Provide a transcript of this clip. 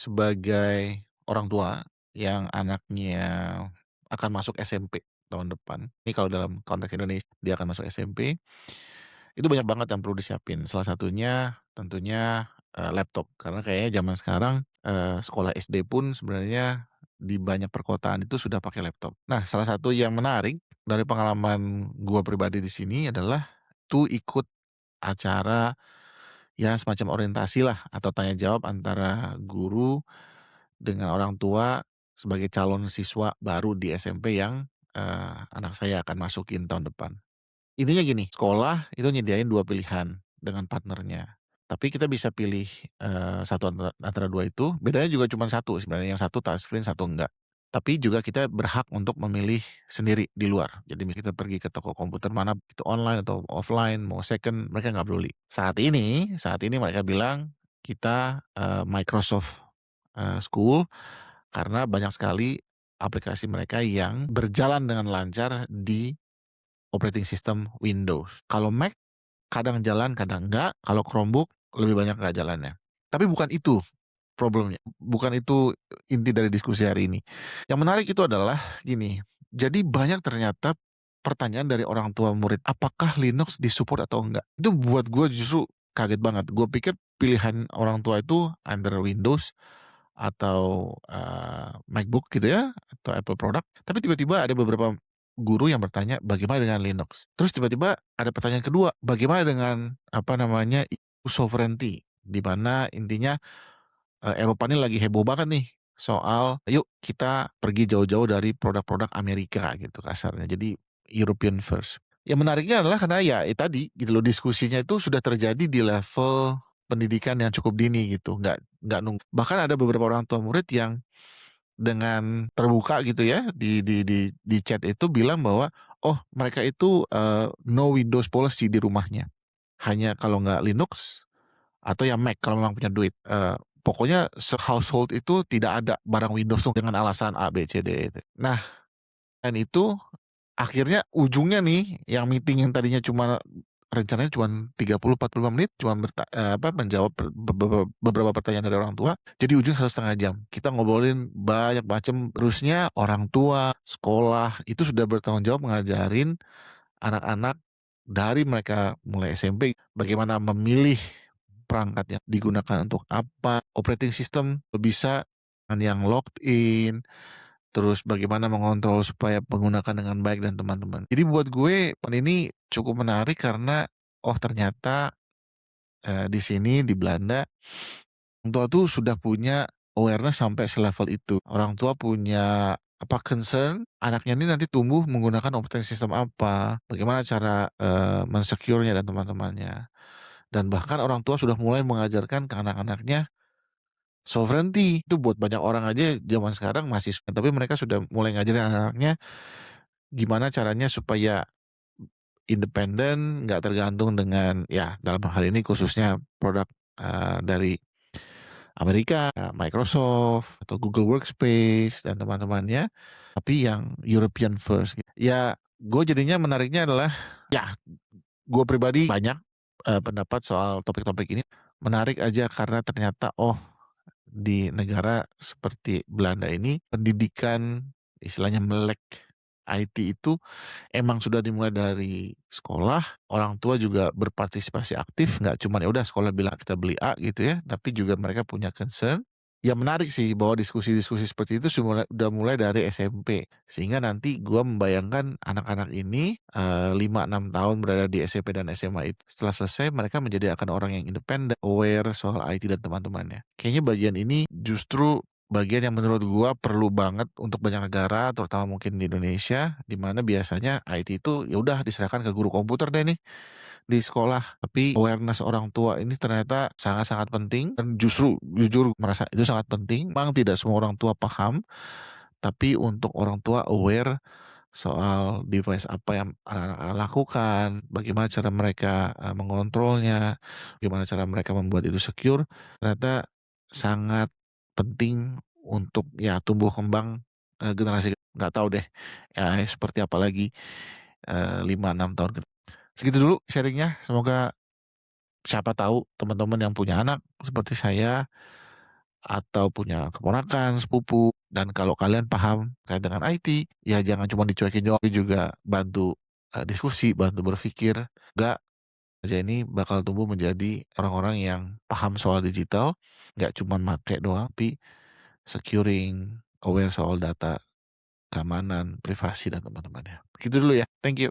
Sebagai orang tua yang anaknya akan masuk SMP tahun depan, ini kalau dalam konteks Indonesia dia akan masuk SMP, itu banyak banget yang perlu disiapin. Salah satunya tentunya, laptop. Karena kayaknya zaman sekarang, sekolah SD pun sebenarnya di banyak perkotaan itu sudah pakai laptop. Nah, salah satu yang menarik dari pengalaman gua pribadi di sini adalah tuh ikut acara ya semacam orientasi lah atau tanya jawab antara guru dengan orang tua sebagai calon siswa baru di SMP yang, anak saya akan masukin tahun depan. Intinya gini, sekolah itu nyediain 2 pilihan dengan partnernya. Tapi kita bisa pilih, satu antara 2 itu, bedanya juga cuma satu sebenarnya, yang satu touchscreen, satu enggak. Tapi juga kita berhak untuk memilih sendiri di luar. Jadi kita pergi ke toko komputer mana, itu online atau offline, mau second, mereka nggak peduli. Saat ini mereka bilang, kita, Microsoft, School, karena banyak sekali aplikasi mereka yang berjalan dengan lancar di operating system Windows. Kalau Mac kadang jalan, kadang enggak, kalau Chromebook lebih banyak nggak jalannya. Tapi bukan itu problemnya, bukan itu inti dari diskusi hari ini. Yang menarik itu adalah gini, jadi banyak ternyata pertanyaan dari orang tua murid, apakah Linux di-support atau enggak? Itu buat gue justru kaget banget. Gue pikir pilihan orang tua itu antara Windows atau, MacBook gitu ya, atau Apple product, tapi tiba-tiba ada beberapa guru yang bertanya, "Bagaimana dengan Linux?" Terus tiba-tiba ada pertanyaan kedua, "Bagaimana dengan, apa namanya, sovereignty?" Di mana intinya, Eropa ini lagi heboh banget nih soal, "Yuk kita pergi jauh-jauh dari produk-produk Amerika," gitu kasarnya. Jadi European first. Yang menariknya adalah karena ya tadi gitu loh, diskusinya itu sudah terjadi di level pendidikan yang cukup dini gitu, nggak bahkan ada beberapa orang tua murid yang dengan terbuka gitu ya di chat itu bilang bahwa, oh mereka itu, no Windows policy di rumahnya. Hanya kalau nggak Linux atau ya Mac kalau memang punya duit. Pokoknya se-household itu tidak ada barang Windows tuh dengan alasan A, B, C, D, E. Nah, dan itu akhirnya ujungnya nih, yang meeting yang tadinya rencananya cuma 35 menit, cuma menjawab beberapa pertanyaan dari orang tua, jadi ujung 1,5 jam. Kita ngobrolin banyak macam, terusnya orang tua, sekolah, itu sudah bertanggung jawab ngajarin anak-anak dari mereka mulai SMP, bagaimana memilih perangkat yang digunakan untuk apa, operating system bisa yang logged in, terus bagaimana mengontrol supaya menggunakan dengan baik dan teman-teman. Jadi buat gue ini cukup menarik karena, oh ternyata, di sini di Belanda, orang tua tuh sudah punya awareness sampai selevel itu. Orang tua punya concern anaknya ini nanti tumbuh menggunakan operating system apa, bagaimana cara, men-secure-nya dan teman-temannya. Dan bahkan orang tua sudah mulai mengajarkan ke anak-anaknya sovereignty. Itu buat banyak orang aja zaman sekarang masih tapi mereka sudah mulai ngajarin anak-anaknya gimana caranya supaya independen, nggak tergantung dengan ya dalam hal ini khususnya produk, dari Amerika, Microsoft atau Google Workspace dan teman-temannya, tapi yang European first. Ya, gue jadinya menariknya adalah, ya gue pribadi banyak, pendapat soal topik-topik ini, menarik aja karena ternyata, oh di negara seperti Belanda ini pendidikan istilahnya melek IT itu emang sudah dimulai dari sekolah, orang tua juga berpartisipasi aktif, nggak cuman ya udah sekolah bilang kita beli A gitu ya, tapi juga mereka punya concern. Ya menarik sih bahwa diskusi-diskusi seperti itu udah mulai dari SMP. Sehingga nanti gua membayangkan anak-anak ini, 5, 6 tahun berada di SMP dan SMA itu, setelah selesai mereka menjadi akan orang yang independen, aware soal IT dan teman-temannya. Kayaknya bagian ini justru bagian yang menurut gua perlu banget untuk banyak negara, terutama mungkin di Indonesia, di mana biasanya IT itu ya udah diserahkan ke guru komputer deh nih di sekolah. Tapi awareness orang tua ini ternyata sangat-sangat penting dan justru jujur merasa itu sangat penting. Memang tidak semua orang tua paham, tapi untuk orang tua aware soal device apa yang anak-anak lakukan, bagaimana cara mereka, mengontrolnya, bagaimana cara mereka membuat itu secure, ternyata sangat penting untuk ya tumbuh kembang, generasi nggak tahu deh, seperti apa lagi, 5, 6 tahun ke segitu dulu sharing-nya, semoga siapa tahu teman-teman yang punya anak seperti saya atau punya keponakan, sepupu, dan kalau kalian paham terkait dengan IT, ya jangan cuma dicuekin doang, tapi juga bantu, diskusi, bantu berpikir. Nggak aja ini bakal tumbuh menjadi orang-orang yang paham soal digital, nggak cuman make doang, tapi securing, aware soal data, keamanan, privasi, dan teman-temannya. Begitu dulu ya, thank you.